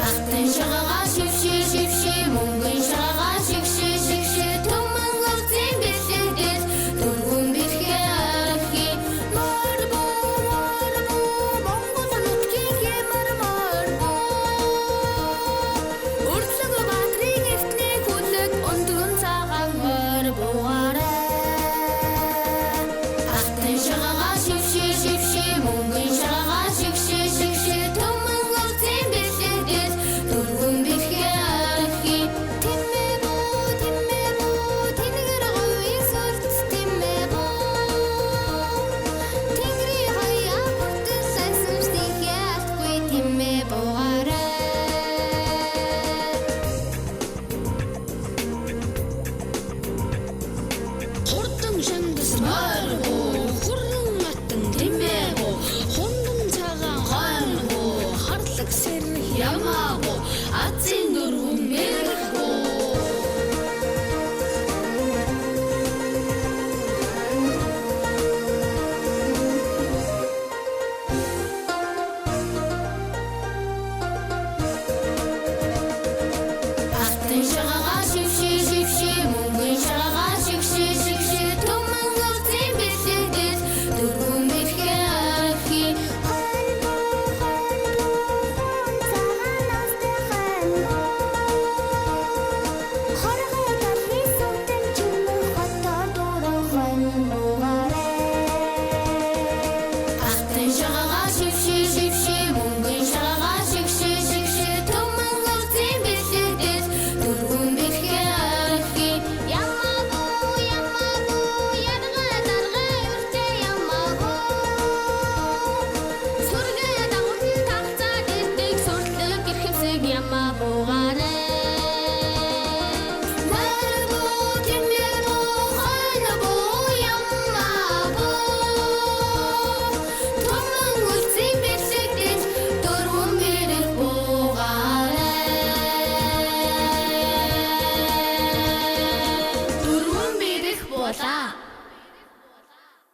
Алтан шагаага шивши мөнгөн шагаага шивши төмөн говцын бэлэгдэл дөрвөн бэрхээ архи марбо Монгол нутгийн марбо Урдлаг баатрын эртний хүлэг өндгөн цагаан марбоараа Алтан шагаага шивши мөнгөн шагаага шивши төмөн говцын бэлэгдэл дөрвөн бэрхээ архи Тэмэбо тэнгэр говийн сурц тэмэбо Тэнгэрийн хаяа хүртэл сансамжтын ялтгүй тэмэбоараа Хурдан шангас марбо